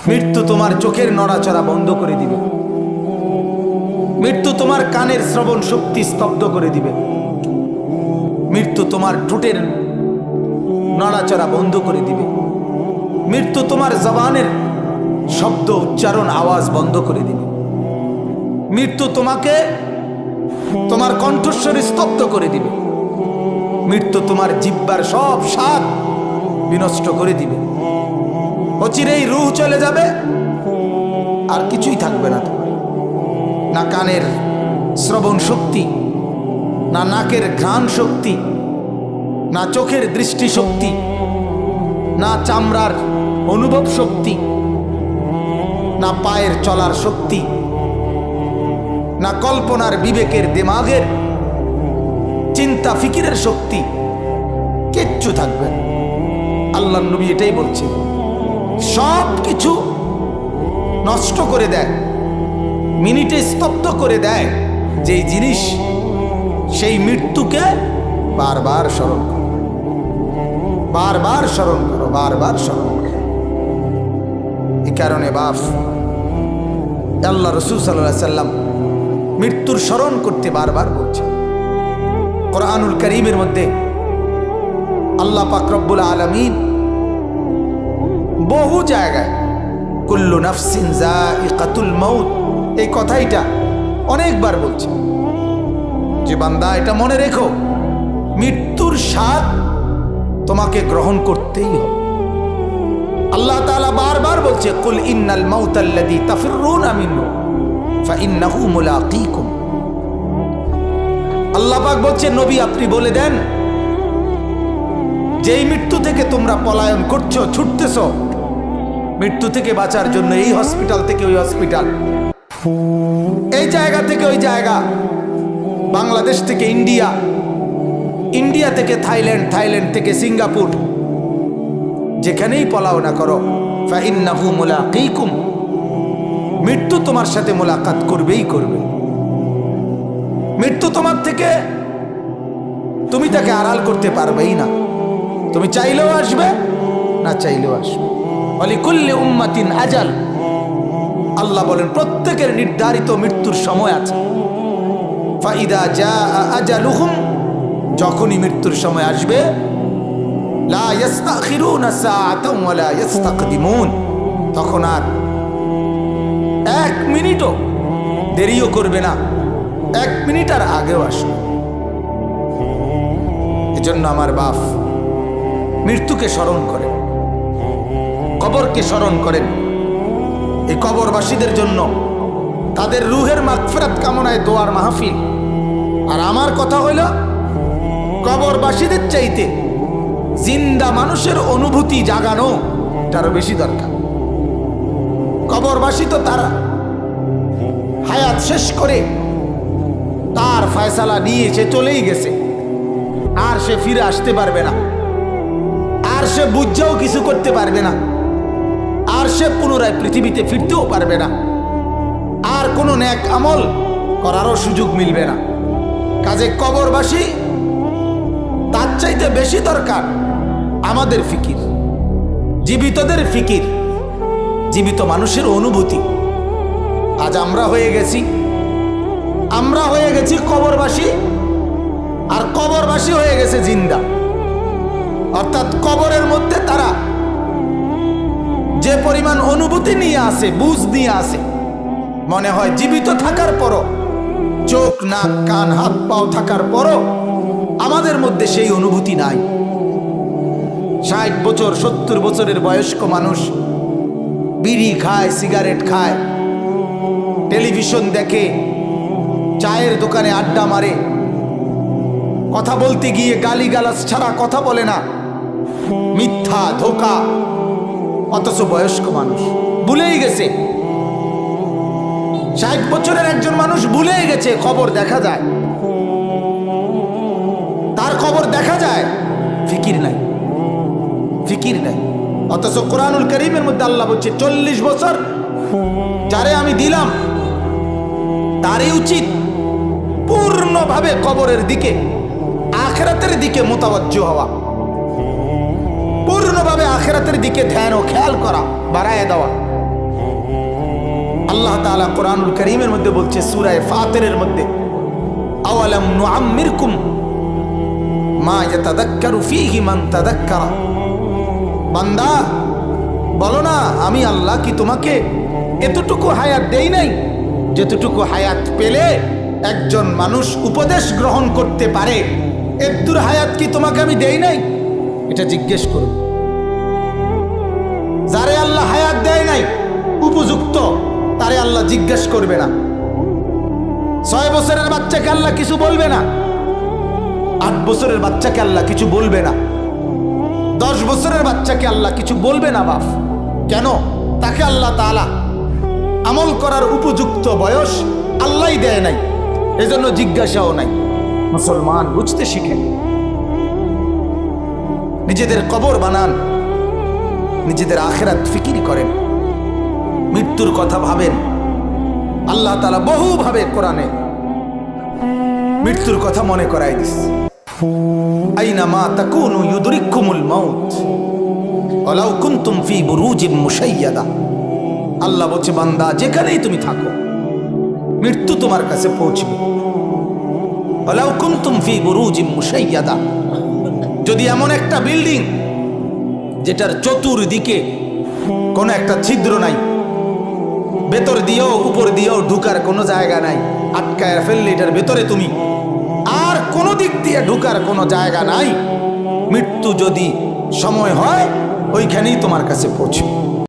মৃত্যু তোমার চোখের নড়াচড়া বন্ধ করে দিবে। মৃত্যু তোমার কানের শ্রবণ শক্তি স্তব্ধ করে দিবে। মৃত্যু তোমার ঠোঁটের নড়াচড়া বন্ধ করে দিবে। মৃত্যু তোমার জবানের শব্দ উচ্চারণ আওয়াজ বন্ধ করে দিবে। মৃত্যু তোমাকে তোমার কণ্ঠস্বর স্তব্ধ করে দিবে। মৃত্যু তোমার জিহ্বার সব স্বাদ বিনষ্ট করে দিবে। অচিরেই রূহ চলে যাবে, আর কিছুই থাকবে না তোমার। না কানের শ্রবণ শক্তি, না নাকের ঘ্রাণ শক্তি, না চোখের দৃষ্টি শক্তি, না চামড়ার অনুভব শক্তি, না পায়ের চলার শক্তি, না কল্পনার বিবেকের দিমাগের চিন্তা ফিকিরের শক্তি, কিচ্ছু থাকবে না। আল্লাহর নবী এটাই বলছে, সব কিছু নষ্ট করে দেয়, মিনিটে স্তব্ধ করে দেয় যেই জিনিস, সেই মৃত্যুকে বারবার স্মরণ করো, বারবার স্মরণ করো, বারবার স্মরণ করো। এই কারণে বাপ, আল্লাহ রসুল সাল্লাল্লাহু আলাইহি সাল্লাম মৃত্যুর স্মরণ করতে বারবার বলছে। কোরআনুল কারীমের মধ্যে আল্লাহ পাক রব্বুল আলামিন বহু জায়গায় কুল্লু নাফসিন যায়িকাতুল মাউত এই কথাইটা অনেকবার বলছে যে বান্দা এটা মনে রেখো, মৃত্যুর স্বাদ তোমাকে গ্রহণ করতেই হবে। আল্লাহ তাআলা বারবার বলছে, কুল ইন্নাল মাউতাল্লাযী তাফিররুনা মিনহু ফাইন্নাহু মুলাকীকুম। আল্লাহ পাক বলছে, নবী আপনি বলে দেন, যেই মৃত্যু থেকে তোমরা পলায়ন করছো, ছুটতেছো, মৃত্যু থেকে বাঁচার জন্য এই হসপিটাল থেকে ওই হসপিটাল, এই জায়গা থেকে ওই জায়গা, বাংলাদেশ থেকে ইন্ডিয়া, ইন্ডিয়া থেকে থাইল্যান্ড, থাইল্যান্ড থেকে সিঙ্গাপুর, যেখানেই পলাও না করো, ফাইন্নাহু মুলাকীকুম, মৃত্যু তোমার সাথে মোলাকাত করবেই করবে। মৃত্যু তোমার থেকে, তুমি তাকে আড়াল করতে পারবেই না। তুমি চাইলেও আসবে, না চাইলেও আসবে। ওয়ালিকুল্লি উম্মাতিন আজাল, আল্লাহ বলেন প্রত্যেকের নির্ধারিত মৃত্যুর সময় আছে। ফাইদা জাআ আজালুহুম, যখনই মৃত্যুর সময় আসবে, লা ইস্তাখিরুনা সাআতান ওয়া লা ইস্তাকদিমুন, তখন আর এক মিনিটও দেরিও করবে না, এক মিনিট আর আগেও আসবে। এজন্য আমার বাপ মৃত্যুকে স্মরণ করেন, কবরকে স্মরণ করেন। এই কবরবাসীদের জন্য তাদের রুহের মাগফিরাত কামনায় দোয়ার মাহফিল। আর আমার কথা হইল, কবরবাসীদের চাইতে জিন্দা মানুষের অনুভূতি জাগানো এটারও বেশি দরকার। কবরবাসী তো তারা হায়াত শেষ করে তার ফয়সালা নিয়ে সে চলেই গেছে, আর সে ফিরে আসতে পারবে না, আর সে বুঝেও কিছু করতে পারবে না, আর সে পুনরায় পৃথিবীতে ফিরতেও পারবে না, আর কোনো নেক আমল করারও সুযোগ মিলবে না। কাজে কবরবাসী তার চাইতে বেশি দরকার আমাদের ফিকির, জীবিতদের ফিকির, জীবিত মানুষের অনুভূতি। আজ আমরা হয়ে গেছি কবরবাসী, আর কবরবাসী হয়ে গেছে জিন্দা। অর্থাৎ কবরের মধ্যে তারা যে পরিমাণ অনুভূতি নিয়ে আসে, বুঝ নিয়ে আসে, মনে হয় জীবিত থাকার পরও, চোখ নাক কান হাত পাও থাকার পরও আমাদের মধ্যে সেই অনুভূতি নাই। 60 বছর 70 বছরের বয়স্ক মানুষ বিড়ি খায়, সিগারেট খায়, টেলিভিশন দেখে, চায়ের দোকানে আড্ডা মারে, কথা বলতে গিয়ে গালিগালাজ ছাড়া কথা বলে না, মিথ্যা ধোঁকা। অথচ বয়স্ক মানুষ ভুলেই গেছে, 60 বছরের একজন মানুষ ভুলেই গেছে খবর দেখা যায়, তার খবর দেখা যায়, ফিকির নাই, ফিকির নাই। অথচ কোরআনুল কারীমের মধ্যে আল্লাহ বলছে 40 বছর যারে আমি দিলাম, তারই উচিত পূর্ণভাবে কবরের দিকে, আখিরাতের দিকে মোতাবজ্জো হওয়া, পূর্ণভাবে আখিরাতের দিকে ধ্যান ও খেয়াল করা, বাড়ায় দেওয়া। আল্লাহ তাআলা কোরআনুল কারীমের মধ্যে বলছে সূরা ফাতিরের মধ্যে, আওয়ালাম নুআম্মিরকুম মা ইয়াতাযাক্কারু ফীহি মান তাযাক্কারা। বান্দা বলো না, আমি আল্লাহ কি তোমাকে এতটুকু হায়াত দেই নাই যতটুকু হায়াত পেলে একজন মানুষ উপদেশ গ্রহণ করতে পারে? এতদূর হায়াত কি তোমাকে আমি দেই নাই? এটা জিজ্ঞেস করো। যারে আল্লাহ হায়াত দেয় নাই উপযুক্ত, তারে আল্লাহ জিজ্ঞেস করবে না। 6 বছরের বাচ্চাকে আল্লাহ কিছু বলবে না, 8 বছরের বাচ্চাকে আল্লাহ কিছু বলবে না, 10 বছরের বাচ্চাকে আল্লাহ কিছু বলবে না। বাপ কেন? তাকে আল্লাহ তাআলা আমল করার উপযুক্ত বয়স আল্লাহই দেয় নাই, এজন্য জিজ্ঞাসাও নাই। মুসলমান বুঝতে শিখেন, নিজেদের কবর বানান, নিজেদের আখিরাত ফিকির করেন, মৃত্যুর কথা ভাবেন। আল্লাহ তাআলা বহুভাবে কোরআনে মৃত্যুর কথা মনে করাই দিস। আইনামা তাকুনু ইউদরিকুমুল মাউত ওয়ালাউ কুনতুম ফি বুরুজিম মুশাইয়াদা। আল্লাহ বলছে, বান্দা যেখানেই তুমি থাকো মৃত্যু তোমার কাছে পৌঁছবে। ওয়ালাউ কুনতুম ফি বুরুজিম মুশাইয়াদা, যদি এমন একটা বিল্ডিং যেটার চতুর্দিকে কোনো একটা ছিদ্র নাই, ভেতর দিয়েও উপর দিয়েও ঢুকার কোনো জায়গা নাই, আটকায় ফেললে এটার ভেতরে তুমি, আর কোনো দিক দিয়ে ঢুকার কোনো জায়গা নাই, মৃত্যু যদি সময় হয় ওইখানেই তোমার কাছে পৌঁছবে।